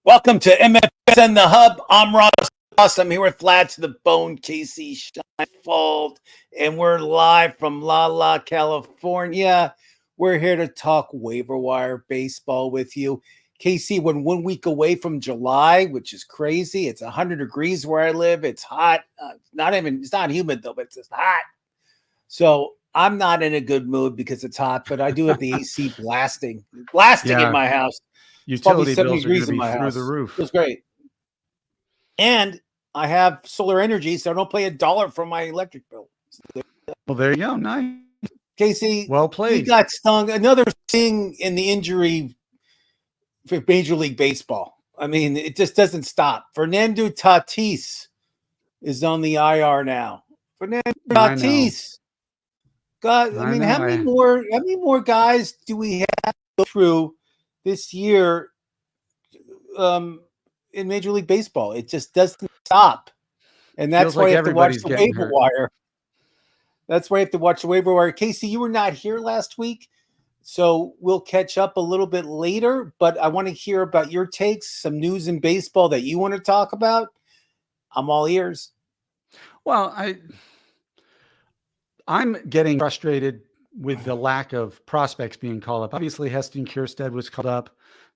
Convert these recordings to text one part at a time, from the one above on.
Welcome to MFS and the Hub. I'm Ross. I'm here with Flat to the Bone, Casey Scheinfeld, and we're live from La, California. We're here to talk waiver wire baseball with you. Casey, we're 1 week away from July, which is crazy. It's 100 degrees where I live. It's hot. It's not humid though, but it's just hot. So I'm not in a good mood because it's hot, but I do have the AC blasting in my house. Utility bills are going to be through the roof. Feels great. And I have solar energy, so I don't pay $1 for my electric bill. Well, there you go. Nice. Casey, well played. You got stung. Another thing in the injury for Major League Baseball. I mean, it just doesn't stop. Fernando Tatis is on the IR now. Fernando Tatis. God, I mean, how many more guys do we have to go through this year in Major League Baseball? It just doesn't stop. And that's why you have to watch the waiver wire. That's why you have to watch the waiver wire. Casey, you were not here last week, so we'll catch up a little bit later, but I want to hear about your takes, some news in baseball that you want to talk about. I'm all ears. Well, I'm getting frustrated with the lack of prospects being called up. Obviously, Heston Kjerstad was called up.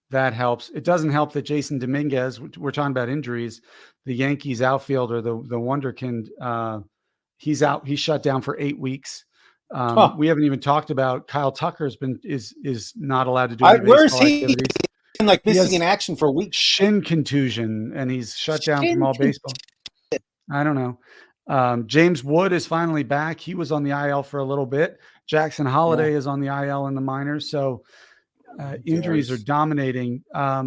That helps. It doesn't help that Jason Dominguez, we're talking about injuries, the Yankees outfielder, the wonderkind, he's out. He's shut down for 8 weeks. We haven't even talked about Kyle Tucker's is not allowed to do any baseball activities. He's been like missing in action for weeks. Shin contusion, and he's shut down from all baseball. I don't know. James Wood is finally back. He was on the IL for a little bit. Jackson Holiday is on the IL in the minors. So injuries are dominating. How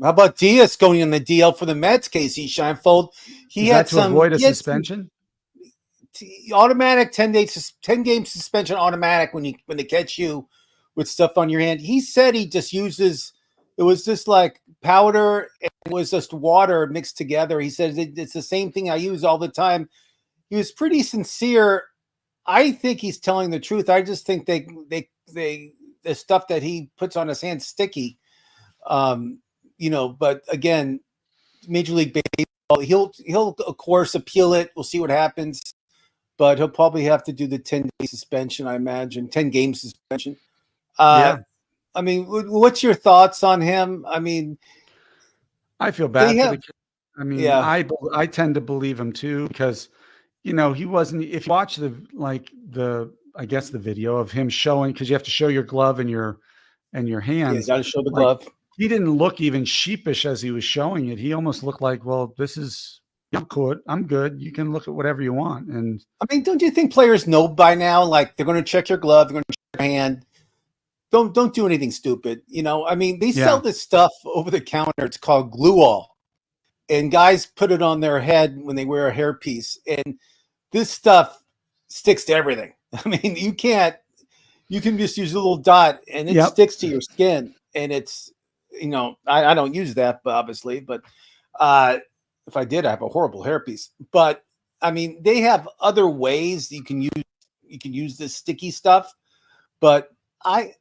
about Diaz going in the DL for the Mets, Casey Scheinfeld? He had to avoid a suspension. Automatic 10-game suspension automatic when they catch you with stuff on your hand. He said he just uses it was just like powder, and it was just water mixed together. He said it's the same thing I use all the time. He was pretty sincere. I think he's telling the truth. I just think the stuff that he puts on his hands sticky. But again, Major League Baseball, he'll of course appeal it. We'll see what happens, but he'll probably have to do the 10-day suspension. I imagine 10-game suspension. I mean, what's your thoughts on him? I mean, I feel bad for the kid. I mean, I tend to believe him too, because he wasn't. If you watch the video of him showing, because you have to show your glove and your hands. You got to show the glove. He didn't look even sheepish as he was showing it. He almost looked like, well, I'm good. You can look at whatever you want. And I mean, don't you think players know by now? Like, they're going to check your glove, they're going to check your hand. Don't do anything stupid. I mean, they sell this stuff over the counter. It's called Gluol, and guys put it on their head when they wear a hairpiece. And this stuff sticks to everything. I mean, you can just use a little dot and it sticks to your skin. And it's, I don't use that, obviously, but if I did, I have a horrible hairpiece. But I mean, they have other ways you can use this sticky stuff, but I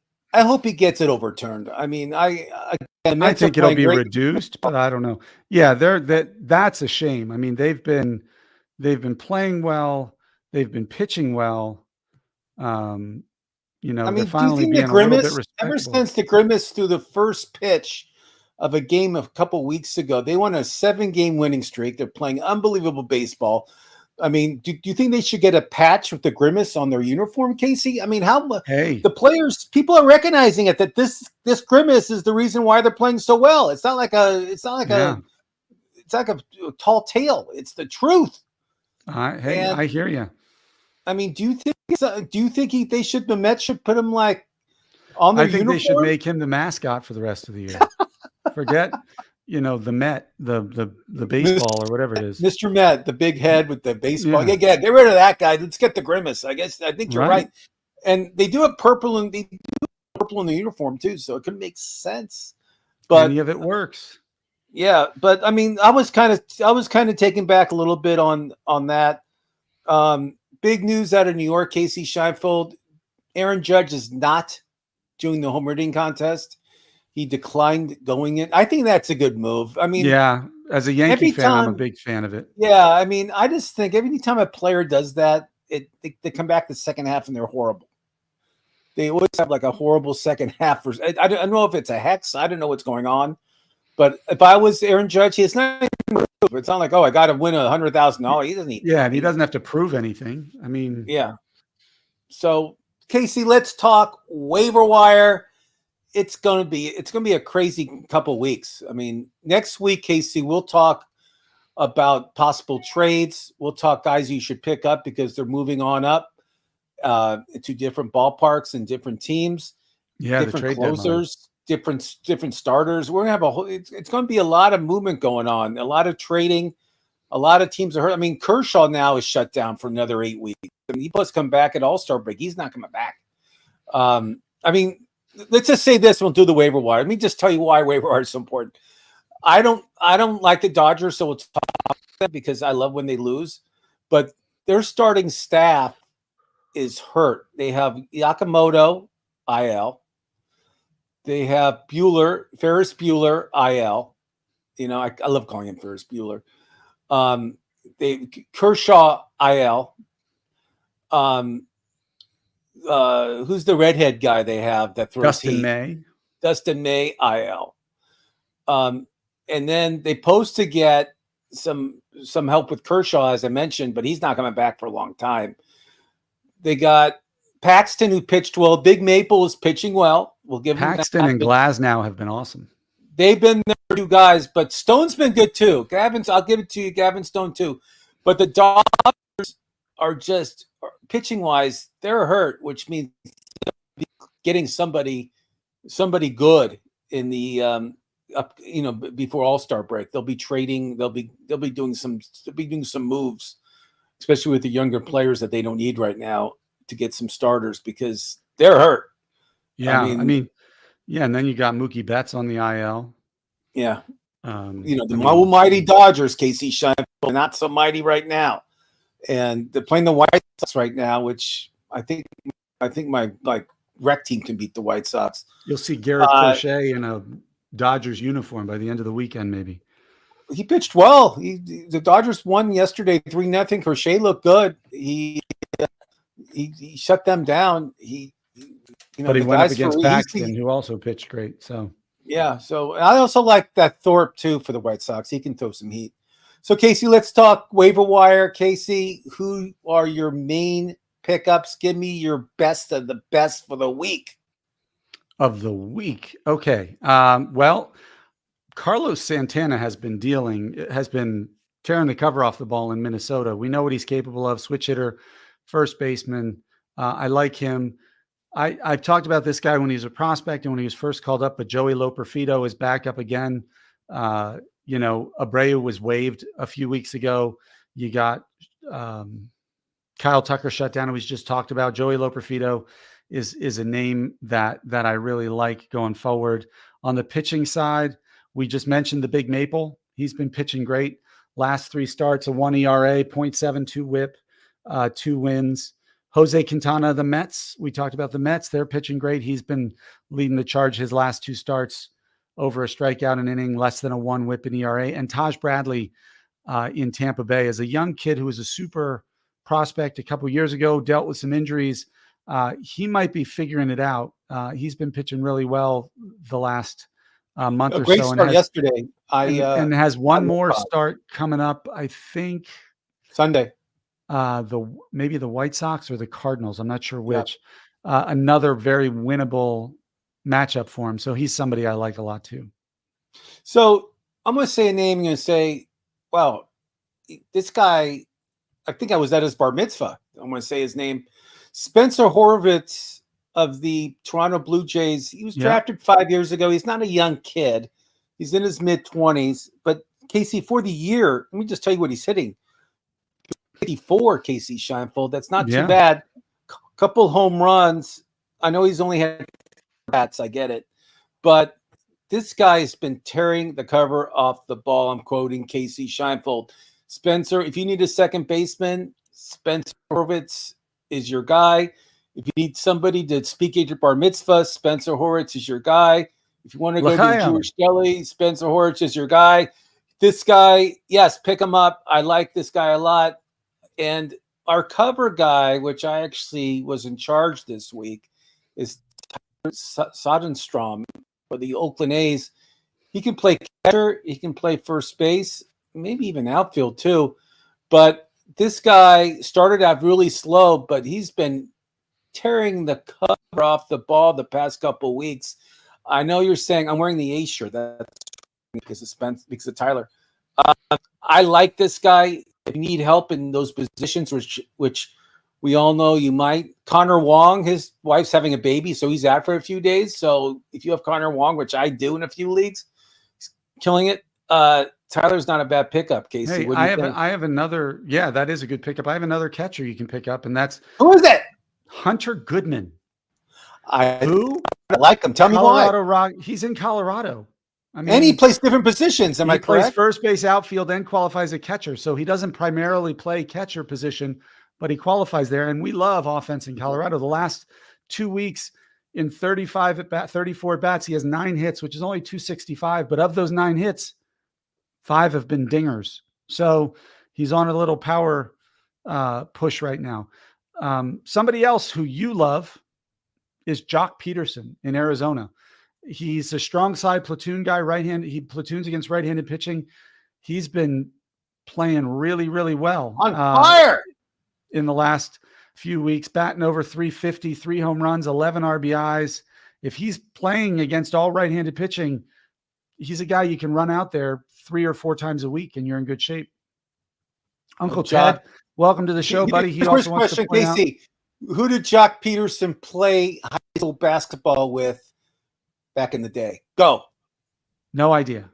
hope he gets it overturned. I mean, I think it'll be reduced, but I don't know. Yeah, that's a shame. I mean, they've been playing well, they've been pitching well. I mean, they're finally being a little bit respectable. Ever since the Grimace threw the first pitch of a game a couple weeks ago, they won a 7-game winning streak. They're playing unbelievable baseball. I mean, do you think they should get a patch with the Grimace on their uniform, Casey? I mean, the players, people are recognizing it, that this Grimace is the reason why they're playing so well. It's not like a tall tale. It's the truth. I hear you. I mean, do you think the Mets should put him like on their uniform? I think they should make him the mascot for the rest of the year. Forget the Met, the baseball or whatever it is. Mr. Met, the big head with the baseball. Yeah, get rid of that guy. Let's get the Grimace. I think you're right. And they do have purple in the uniform too, so it could make sense. But any of it works. Yeah, but I mean, I was kind of taken back a little bit on that. Big news out of New York, Casey Scheinfeld. Aaron Judge is not doing the home hitting contest. He declined going in. I think that's a good move. I mean, Yeah, as a Yankee every fan, I'm a time, big fan of it. yeah. I mean, I just think every time a player does that, they come back the second half and they're horrible. They always have like a horrible second half. I don't know if it's a hex. I don't know what's going on. But if I was Aaron Judge, it's not. It's not like, oh, I got to win $100,000. He doesn't need Yeah, and he money. doesn't have to prove anything. I mean, Yeah. So Casey, let's talk waiver wire. It's gonna be a crazy couple weeks. I mean, next week, Casey, we'll talk about possible trades. We'll talk guys you should pick up because they're moving on up to different ballparks and different teams, yeah, the different trade deadline. closers, different starters. We're gonna have a whole. It's going to be a lot of movement going on, a lot of trading. A lot of teams are hurt. I mean, Kershaw now is shut down for another 8 weeks. I mean, he must come back at All-Star break. He's not coming back. I mean, let's just say this. We'll do the waiver wire. Let me just tell you why waiver wire is so important. I don't like the Dodgers, so we'll talk about that because I love when they lose. But their starting staff is hurt. They have Yakamoto, IL. They have Ferris Bueller, IL. You know, I love calling him Ferris Bueller. Kershaw, IL. Who's the redhead guy they have that throws Dustin heat? May. Dustin May, IL. And then they post to get some help with Kershaw, as I mentioned, but he's not coming back for a long time. They got Paxton, who pitched well. Big Maple is pitching well. We'll give Paxton and Glasnow have been awesome. They've been their two guys, but Stone's been good too. I'll give it to you, Gavin Stone too. But the Dodgers are just pitching wise, they're hurt, which means getting somebody good in the before All-Star break. They'll be trading. They'll be doing some moves, especially with the younger players that they don't need right now to get some starters because they're hurt. Yeah, I mean, yeah, and then you got Mookie Betts on the IL. Yeah. The mighty Dodgers, Casey Shine, not so mighty right now. And they're playing the White Sox right now, which I think my rec team can beat the White Sox. You'll see Garrett Crochet in a Dodgers uniform by the end of the weekend, maybe. He pitched well. The Dodgers won yesterday 3-0. Crochet looked good. He shut them down. But he went up against Paxton, who also pitched great. So yeah. So I also like that Thorpe too for the White Sox. He can throw some heat. So Casey, let's talk waiver wire. Casey, who are your main pickups? Give me your best of the best for the week. Okay. Well, Carlos Santana has been tearing the cover off the ball in Minnesota. We know what he's capable of. Switch hitter, first baseman. I like him. I've talked about this guy when he was a prospect and when he was first called up, but Joey Loperfido is back up again. Abreu was waived a few weeks ago. You got Kyle Tucker shut down, who we just talked about. Joey Loperfido is a name that I really like going forward. On the pitching side, we just mentioned the Big Maple. He's been pitching great. Last 3 starts, a 1 ERA, 0.72 whip, 2 wins. Jose Quintana of the Mets. We talked about the Mets. They're pitching great. He's been leading the charge his last 2 starts, over a strikeout an inning, less than a 1 whip in ERA. And Taj Bradley in Tampa Bay is a young kid who was a super prospect a couple years ago, dealt with some injuries. He might be figuring it out. He's been pitching really well the last month or so. Great start yesterday. And has one more start coming up, I think. Sunday. Maybe the White Sox or the Cardinals. I'm not sure which. Yeah. Another very winnable matchup for him. So he's somebody I like a lot too. So I'm going to say a name. I'm going to say, wow, this guy, I think I was at his bar mitzvah. I'm going to say his name. Spencer Horwitz of the Toronto Blue Jays. He was drafted 5 years ago. He's not a young kid. He's in his mid-20s. But Casey, for the year, let me just tell you what he's hitting. 84, Casey Scheinfeld. That's not too bad. Couple home runs. I know he's only had bats. I get it. But this guy's been tearing the cover off the ball. I'm quoting Casey Scheinfeld. Spencer, if you need a second baseman, Spencer Horwitz is your guy. If you need somebody to speak at your bar mitzvah, Spencer Horwitz is your guy. If you want to go to L'chaim. Jewish Deli, Spencer Horwich is your guy. This guy, yes, pick him up. I like this guy a lot. And our cover guy, which I actually was in charge this week, is Soderstrom for the Oakland A's. He can play catcher. He can play first base, maybe even outfield too. But this guy started out really slow, but he's been tearing the cover off the ball the past couple of weeks. I know you're saying I'm wearing the A's shirt. That's because of Spence, because of Tyler. I like this guy. If you need help in those positions, which we all know you might. Connor Wong, his wife's having a baby, so he's out for a few days. So if you have Connor Wong, which I do in a few leagues, he's killing it. Tyler's not a bad pickup, Casey. Hey, what do you think? I have another. Yeah, that is a good pickup. I have another catcher you can pick up, and that's Who is it? Hunter Goodman. I like him. Tell me why. He's in Colorado. I mean, and he plays different positions. Am I correct? He plays first base, outfield, and qualifies a catcher. So he doesn't primarily play catcher position, but he qualifies there. And we love offense in Colorado. The last 2 weeks in 34 bats, he has 9 hits, which is only 265. But of those 9 hits, 5 have been dingers. So he's on a little power push right now. Somebody else who you love is Jock Peterson in Arizona. He's a strong side platoon guy, right-handed. He platoons against right-handed pitching. He's been playing really, really well. On fire! In the last few weeks, batting over 350, 3 home runs, 11 RBIs. If he's playing against all right-handed pitching, he's a guy you can run out there 3 or 4 times a week and you're in good shape. Uncle Ted, welcome to the show, buddy. He also wants to point Casey, who did Jock Peterson play high school basketball with back in the day? Go. No idea.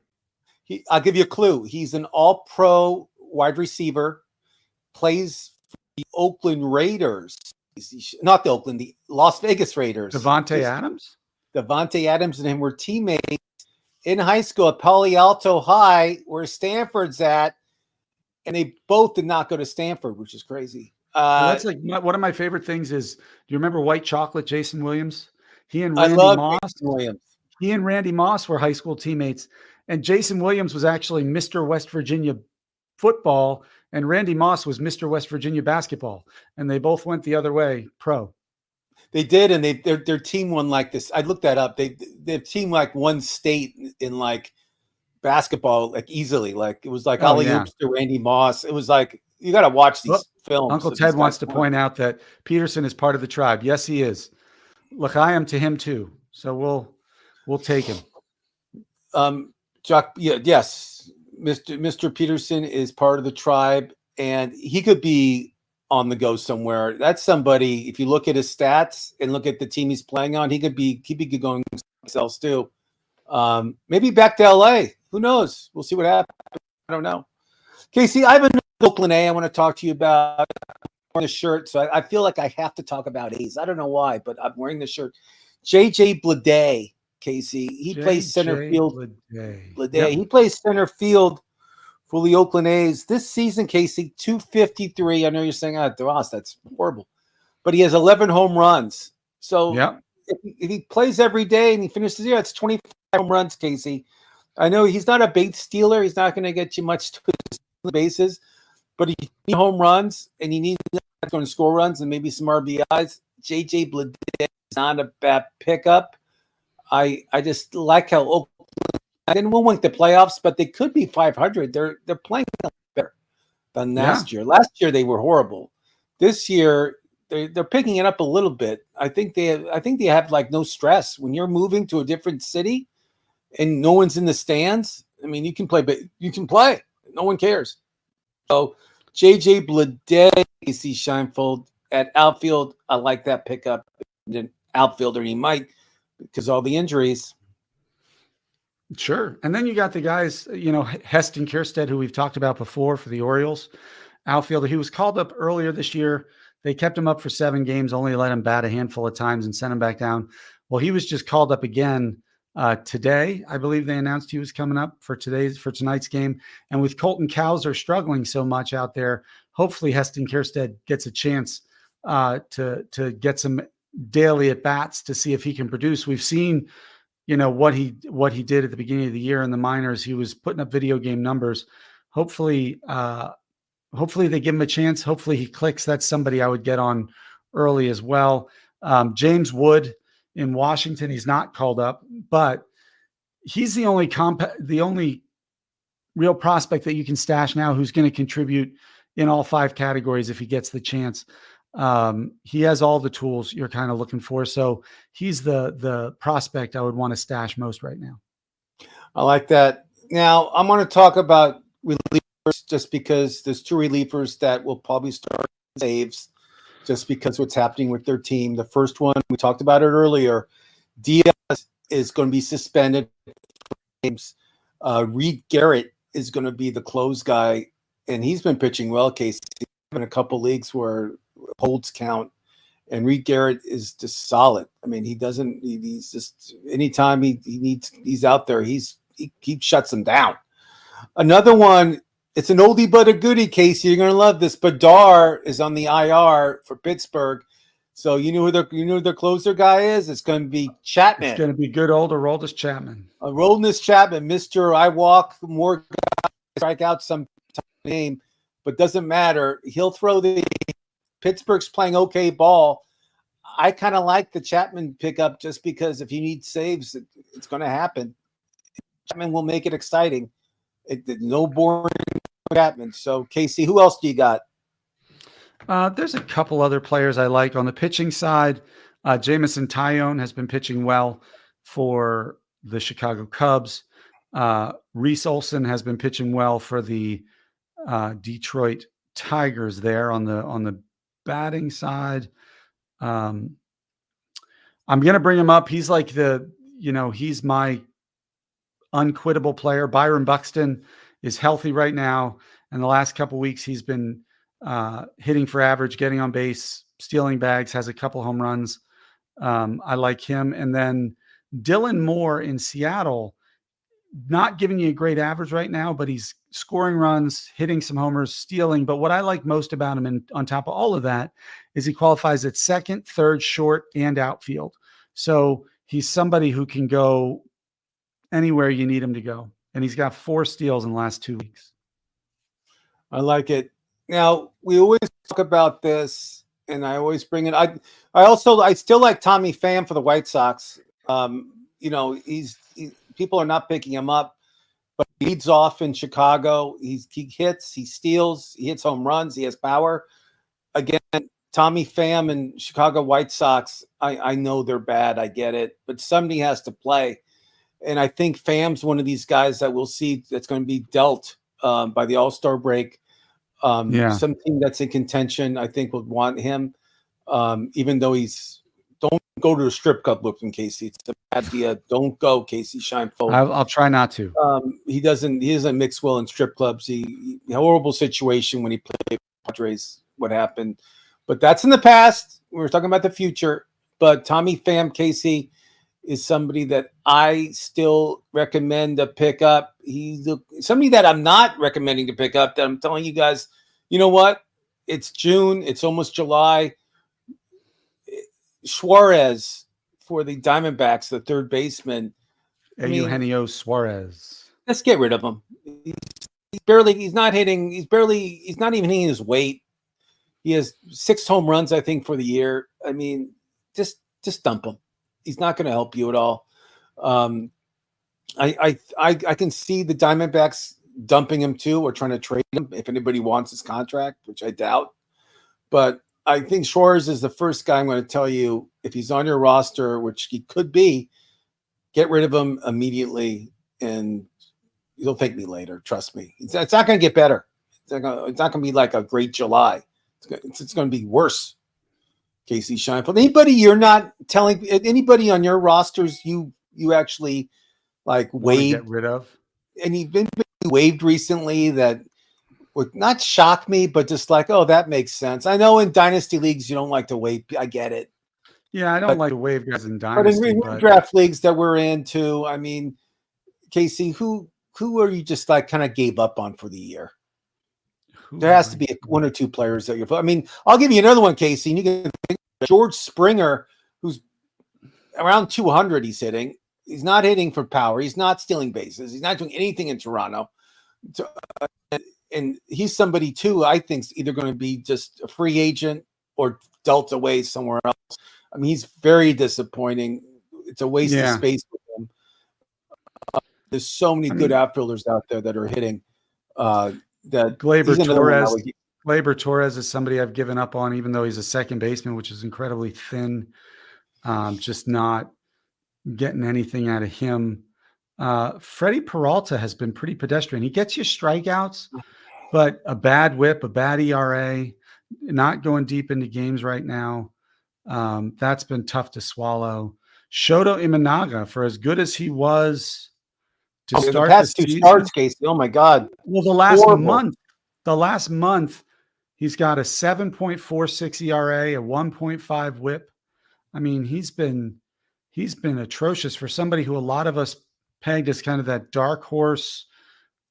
I'll give you a clue. He's an all-pro wide receiver, plays for the Oakland Raiders. Not the Oakland, the Las Vegas Raiders. Devontae Adams? Devontae Adams and him were teammates in high school at Palo Alto High, where Stanford's at, and they both did not go to Stanford, which is crazy. That's like one of my favorite things is, do you remember White Chocolate, Jason Williams? He and Randy Moss were high school teammates. And Jason Williams was actually Mr. West Virginia football, and Randy Moss was Mr. West Virginia basketball. And they both went the other way, pro. They did, and their team won like this. I looked that up. Their team like won state in like basketball like easily. Like it was like alley-oops to Randy Moss. It was like you got to watch these films. Uncle Ted wants to point out that Peterson is part of the tribe. Yes, he is. Look, I am to him too. So we'll take him. Jock, yes, Mr. Peterson is part of the tribe, and he could be on the go somewhere. That's somebody. If you look at his stats and look at the team he's playing on, he could be going else too. Maybe back to LA. Who knows? We'll see what happens. I don't know. Casey, I have another Oakland A I want to talk to you about. The shirt, so I feel like I have to talk about A's. I don't know why, but I'm wearing the shirt. JJ Bleday, Casey. He plays center field. Bleday. Yep. He plays center field for the Oakland A's this season. Casey, 253. I know you're saying, DeRoss, that's horrible, but he has 11 home runs. So if he plays every day and he finishes the year, that's 25 home runs. Casey, I know he's not a base stealer. He's not going to get you much to the bases. But he needs home runs, and he needs going to score runs and maybe some RBIs. JJ Bleday is not a bad pickup. I just like how Oakland didn't win the playoffs, but they could be 500. They're playing better than last year. Last year they were horrible. This year they're picking it up a little bit. I think they have like no stress when you're moving to a different city and no one's in the stands. I mean, you can play, but you can play. No one cares. So JJ Bleday, AC Scheinfeld at outfield. I like that pickup. An outfielder, he might because all the injuries. Sure. And then you got the guys, Heston Kjerstad, who we've talked about before for the Orioles, outfielder. He was called up earlier this year. They kept him up for 7 games, only let him bat a handful of times and sent him back down. Well, he was just called up again today. I believe they announced he was coming up for tonight's game. And with Colton Cowser struggling so much out there, hopefully Heston Kjerstad gets a chance to get some daily at bats to see if he can produce. We've seen, what he did at the beginning of the year in the minors. He was putting up video game numbers. Hopefully they give him a chance. Hopefully he clicks. That's somebody I would get on early as well. James Wood in Washington, he's not called up, but he's the only real prospect that you can stash now who's going to contribute in all 5 categories if he gets the chance. He has all the tools you're kind of looking for. So he's the prospect I would want to stash most right now. I like that. Now I'm going to talk about relievers just because there's 2 relievers that will probably start saves just because what's happening with their team. The first one, we talked about it earlier. Diaz is going to be suspended for games. Reed Garrett is going to be the close guy, and he's been pitching well, Casey, in a couple leagues where holds count, and Reed Garrett is just solid. I mean, he's just, anytime he's out there, he shuts them down. Another one, it's an oldie but a goodie, Casey. You're going to love this. Badar is on the IR for Pittsburgh. So you know who their closer guy is? It's going to be Chapman. It's going to be good old Aroldis Chapman. Aroldis Chapman, Mr. I walk more guys, strike out some name, but doesn't matter. He'll throw the Pittsburgh's playing okay ball. I kind of like the Chapman pickup just because if you need saves, it's going to happen. Chapman will make it exciting. No boring Chapman. So, Casey, who else do you got? There's a couple other players I like on the pitching side. Jamison Tyone has been pitching well for the Chicago Cubs. Reese Olson has been pitching well for the Detroit Tigers there on the batting side. I'm going to bring him up. He's like he's my unquittable player. Byron Buxton is healthy right now. And the last couple of weeks, he's been hitting for average, getting on base, stealing bags, has a couple home runs. I like him. And then Dylan Moore in Seattle, not giving you a great average right now, but he's scoring runs, hitting some homers, stealing. But what I like most about him, and on top of all of that, is he qualifies at second, third, short, and outfield. So he's somebody who can go anywhere you need him to go. And he's got 4 steals in the last 2 weeks. I like it. Now, we always talk about this, and I always bring it. I still like Tommy Pham for the White Sox. People are not picking him up, but he leads off in Chicago. He hits, he steals, he hits home runs, he has power. Again, Tommy Pham and Chicago White Sox, I know they're bad, I get it, but somebody has to play. And I think Pham's one of these guys that we'll see that's going to be dealt by the All-Star break. Some team that's in contention, I think, would want him, even though don't go to a strip club looking, Casey. It's a bad idea. Don't go, Casey Scheinfeld. I'll try not to. He doesn't mix well in strip clubs. He horrible situation when he played Padres, what happened. But that's in the past. We're talking about the future. But Tommy Pham, Casey, is somebody that I still recommend to pick up. He's somebody that I'm not recommending to pick up, that I'm telling you guys, you know what? It's June. It's almost July. Suarez for the Diamondbacks, the third baseman. Eugenio Suarez. Let's get rid of him. He's not even hitting his weight. He has 6 home runs, I think, for the year. I mean, just dump him. He's not going to help you at all. I can see the Diamondbacks dumping him too, or trying to trade him if anybody wants his contract, which I doubt. But I think Suarez is the first guy I'm going to tell you, if he's on your roster, which he could be, get rid of him immediately, and you'll thank me later. Trust me. It's not going to get better. It's not going to be like a great July. It's going to be worse. Casey Scheinfeld. Anybody you're not telling, anybody on your rosters you actually like waived, get rid of? And you've been waived recently that would not shock me, but just like, oh, that makes sense. I know in dynasty leagues you don't like to waive. I get it. Yeah, I don't like to waive guys in dynasty. But in draft leagues that we're into, I mean, Casey, who are you just like kind of gave up on for the year? There has to be 1 or 2 players that you're. I mean, I'll give you another one, Casey. And you can think George Springer, who's around 200, he's hitting. He's not hitting for power. He's not stealing bases. He's not doing anything in Toronto. And he's somebody too, I think, is either going to be just a free agent or dealt away somewhere else. I mean, he's very disappointing. It's a waste of space with him. There's so many good outfielders out there that are hitting. That Gleyber Torres is somebody I've given up on, even though he's a second baseman, which is incredibly thin. Just not getting anything out of him. Freddie Peralta has been pretty pedestrian. He gets you strikeouts, but a bad whip, a bad ERA, not going deep into games right now. That's been tough to swallow. Shota Imanaga, for as good as he was to start the past two starts, Casey. Oh my God! Well, the last month, he's got a 7.46 ERA, a 1.5 WHIP. I mean, he's been atrocious for somebody who a lot of us pegged as kind of that dark horse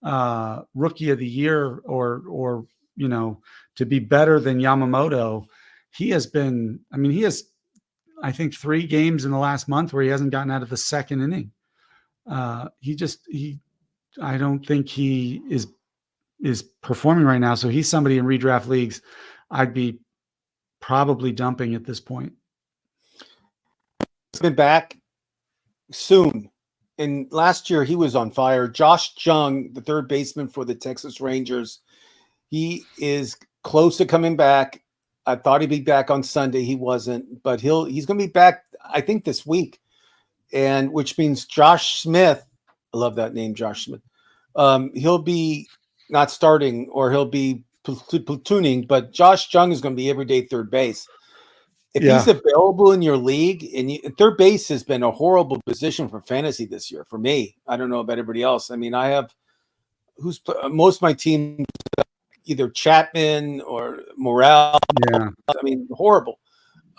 rookie of the year, or to be better than Yamamoto. He has, I think, 3 games in the last month where he hasn't gotten out of the second inning. I don't think he is performing right now. So he's somebody in redraft leagues I'd be probably dumping at this point. He's been back soon. And last year he was on fire. Josh Jung, the third baseman for the Texas Rangers, he is close to coming back. I thought he'd be back on Sunday. He wasn't, but he's going to be back, I think, this week. And which means Josh Smith, I love that name, Josh Smith. He'll be not starting, or he'll be platooning, but Josh Jung is going to be everyday third base. If he's available in your league, and third base has been a horrible position for fantasy this year for me. I don't know about everybody else. I mean, I have most of my team, either Chapman or Morel. Yeah, I mean, horrible.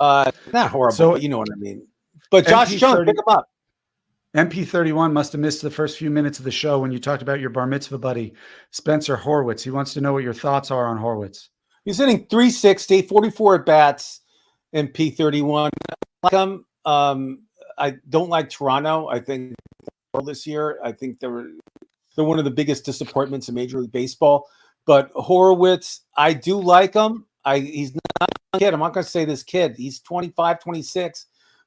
Not horrible, but you know what I mean. But Josh Jung, pick him up. MP31 must have missed the first few minutes of the show when you talked about your bar mitzvah buddy, Spencer Horwitz. He wants to know what your thoughts are on Horwitz. He's hitting 360, 44 at bats. MP31. I like him. I don't like Toronto. I think this year, I think they're one of the biggest disappointments in Major League Baseball. But Horowitz, I do like him. He's not a kid. I'm not going to say this kid. He's 25, 26.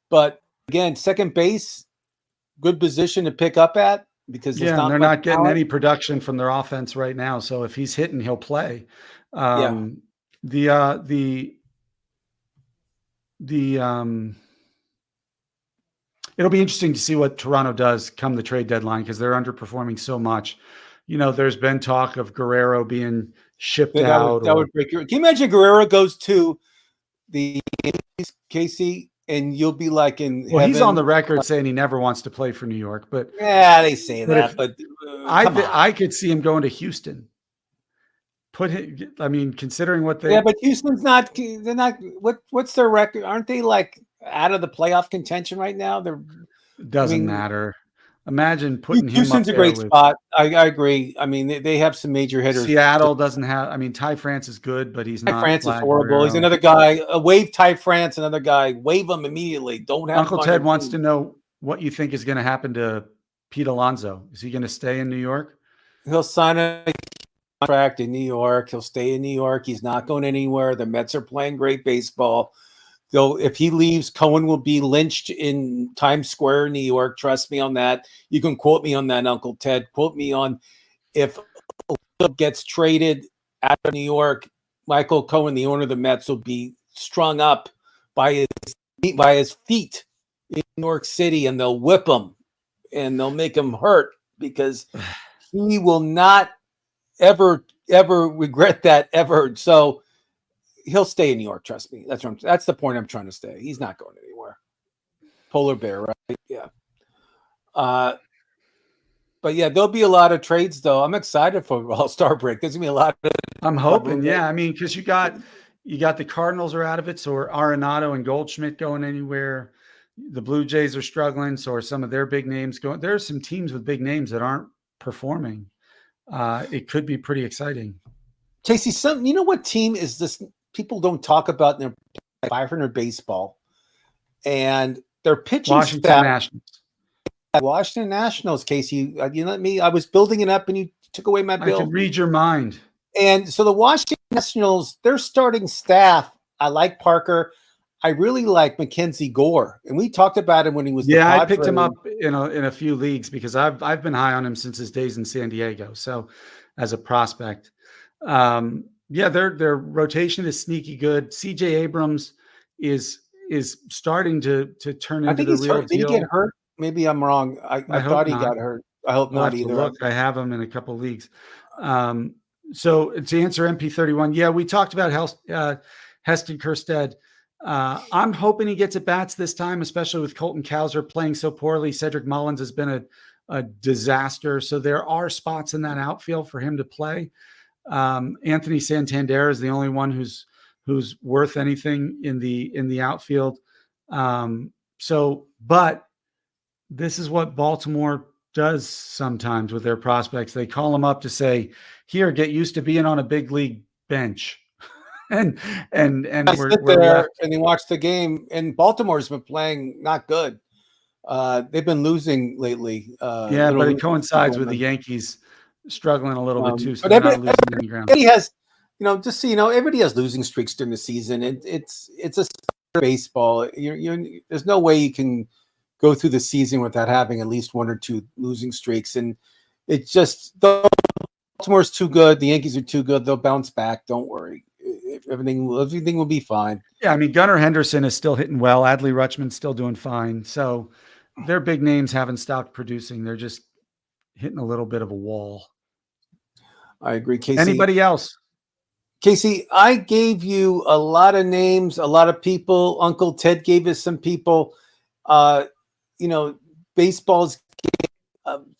But again, second base, good position to pick up at, because they're not getting any production from their offense right now. So if he's hitting, he'll play. It'll be interesting to see what Toronto does come the trade deadline, because they're underperforming so much. There's been talk of Guerrero being shipped out. That would break your. Can you imagine Guerrero goes to the Casey, and you'll be like in heaven? He's on the record saying he never wants to play for New York, but they say that. But I could see him going to Houston. Considering what they. Yeah, but Houston's not. They're not. What's their record? Aren't they like out of the playoff contention right now? It doesn't matter. Imagine putting Houston's him up a great spot. I agree. I mean, they have some major hitters. Seattle doesn't have. I mean, Ty France is good, but he's not. Ty France is horrible. Guerrero. He's another guy. Waive Ty France. Another guy. Waive him immediately. Don't have. Uncle Ted wants to know what you think is going to happen to Pete Alonso. Is he going to stay in New York? He'll sign a contract in New York. He'll stay in New York. He's not going anywhere. The Mets are playing great baseball. Though if he leaves, Cohen will be lynched in Times Square, New York. Trust me on that. You can quote me on that, Uncle Ted. Quote me on if gets traded out of New York, Michael Cohen, the owner of the Mets, will be strung up by his feet in New York City, and they'll whip him and they'll make him hurt, because he will not ever regret that ever. So he'll stay in New York. Trust me. That's the point I'm trying to stay. He's not going anywhere. Polar bear, right? Yeah. But yeah, there'll be a lot of trades though. I'm excited for All-Star break. There's gonna be a lot of. I'm hoping. Yeah. I mean, because you got the Cardinals are out of it. So are Arenado and Goldschmidt going anywhere? The Blue Jays are struggling. So are some of their big names going? There are some teams with big names that aren't performing. It could be pretty exciting. Casey, you know what team is this? People don't talk about their 500 baseball, and their pitching Washington staff. Nationals. Washington Nationals, Casey. You let me. I was building it up, and you took away my I build. can read your mind. And so the Washington Nationals, their starting staff, I like Parker. I really like Mackenzie Gore, and we talked about him when he was. Yeah, I picked him up in a few leagues because I've been high on him since his days in San Diego. So, as a prospect, yeah, their rotation is sneaky good. CJ Abrams is starting to turn into the real deal. Did he get hurt? Maybe I'm wrong. I thought he got hurt. I hope not either. Look, I have him in a couple leagues. So to answer MP31, yeah, we talked about Heston Kjerstad. I'm hoping he gets at bats this time, especially with Colton Cowser playing so poorly. Cedric Mullins has been a disaster. So there are spots in that outfield for him to play. Anthony Santander is the only one who's worth anything in the outfield. But this is what Baltimore does sometimes with their prospects. They call them up to say, here, get used to being on a big league bench. and we're there and they watch the game, and Baltimore's been playing not good. They've been losing lately. But it coincides with the Yankees struggling a little bit too. So but they're not losing any ground. Everybody has, just so you know, everybody has losing streaks during the season. It's a baseball. There's no way you can go through the season without having at least one or two losing streaks. And it's just, Baltimore's too good. The Yankees are too good. They'll bounce back. Don't worry. Everything will be fine. Yeah, I mean, Gunnar Henderson is still hitting well. Adley Rutschman's still doing fine. So their big names haven't stopped producing. They're just hitting a little bit of a wall. I agree, Casey. Anybody else? Casey, I gave you a lot of names, a lot of people. Uncle Ted gave us some people. Baseball's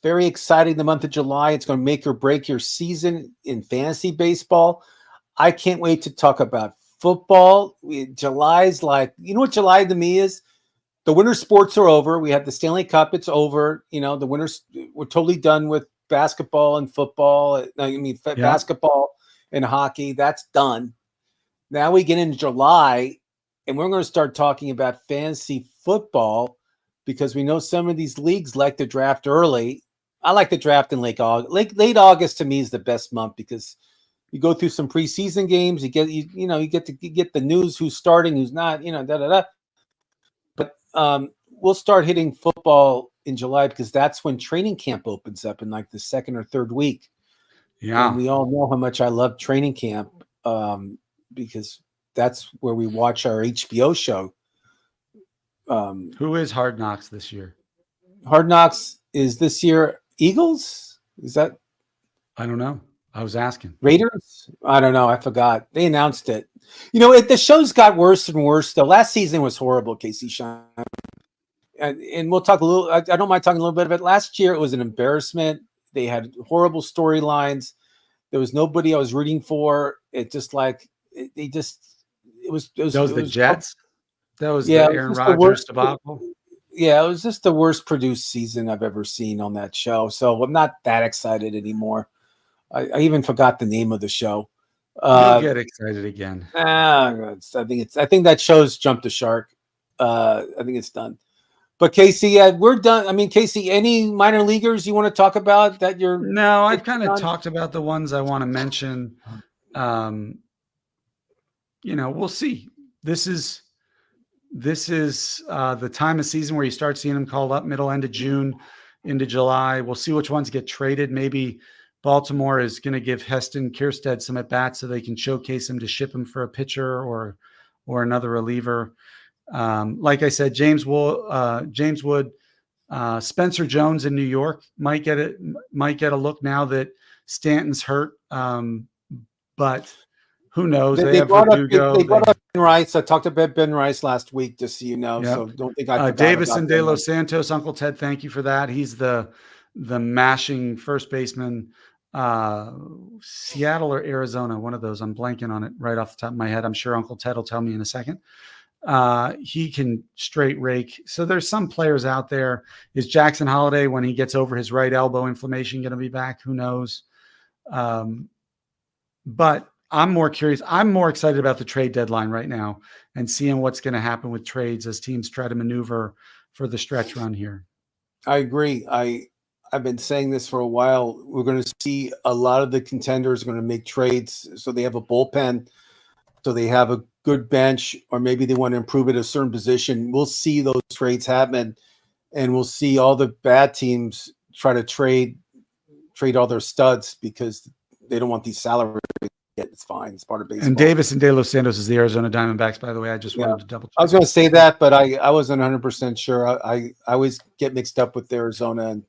very exciting the month of July. It's going to make or break your season in fantasy baseball. I can't wait to talk about football. July's like, you know what July to me is? The winter sports are over. We have the Stanley Cup. It's over. The winters, we're totally done with basketball and football. Basketball and hockey. That's done. Now we get into July, and we're going to start talking about fantasy football because we know some of these leagues like to draft early. I like to draft in late August. Late August to me is the best month because you go through some preseason games. You get the news who's starting, who's not. But we'll start hitting football in July because that's when training camp opens up in like the second or third week. Yeah, and we all know how much I love training camp because that's where we watch our HBO show. Who is Hard Knocks this year? Hard Knocks is this year Eagles? Is that? I don't know. I was asking. Raiders? I don't know. I forgot. They announced it. The shows got worse and worse. The last season was horrible, Casey Shine. And we'll talk a little. I don't mind talking a little bit about it. Last year, it was an embarrassment. They had horrible storylines. There was nobody I was rooting for. It just like it was the Jets. That was the Aaron Rodgers debacle. Yeah, it was just the worst produced season I've ever seen on that show. So I'm not that excited anymore. I even forgot the name of the show. You'll get excited again. I think that show's jumped the shark. I think it's done. But Casey, we're done. I mean, Casey, any minor leaguers you want to talk about that you're? No, I've kind of talked about the ones I want to mention. We'll see. This is the time of season where you start seeing them called up end of June into July. We'll see which ones get traded. Maybe Baltimore is going to give Heston Kjerstad some at bats so they can showcase him to ship him for a pitcher or another reliever. Like I said, James Wood, Spencer Jones in New York might get a look now that Stanton's hurt. But who knows? They brought up Ben Rice. I talked about Ben Rice last week, just so you know. Yep. So don't think I forgot Davison De Los Santos. Uncle Ted, thank you for that. He's the mashing first baseman. Seattle or Arizona, one of those. I'm blanking on it right off the top of my head. I'm sure Uncle Ted will tell me in a second. He can straight rake. So there's some players out there. Is Jackson Holiday, when he gets over his right elbow inflammation, going to be back? Who knows? But I'm more curious. I'm more excited about the trade deadline right now and seeing what's going to happen with trades as teams try to maneuver for the stretch run here. I agree. I've been saying this for a while. We're going to see a lot of the contenders are going to make trades, so they have a bullpen, so they have a good bench, or maybe they want to improve at a certain position. We'll see those trades happen, and we'll see all the bad teams try to trade all their studs because they don't want these salaries. It's fine. It's part of baseball. And Davis and De Los Santos is the Arizona Diamondbacks, by the way. I just wanted to double check. I was going to say that, but I wasn't 100% sure. I always get mixed up with Arizona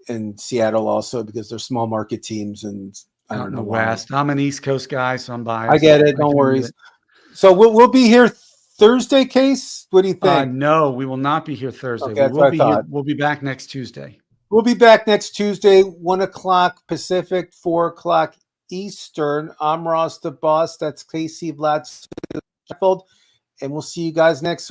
and Seattle also because they're small market teams, and I don't know why. West. I'm an East Coast guy, so I'm biased. I get it. Don't worry. So we'll be here Thursday, Case? What do you think? No, we will not be here Thursday. Okay, we will be here. We'll be back next Tuesday. We'll be back next Tuesday, 1 o'clock Pacific, 4 o'clock Eastern. I'm Ross the Boss. That's Casey Vlad, and we'll see you guys next week.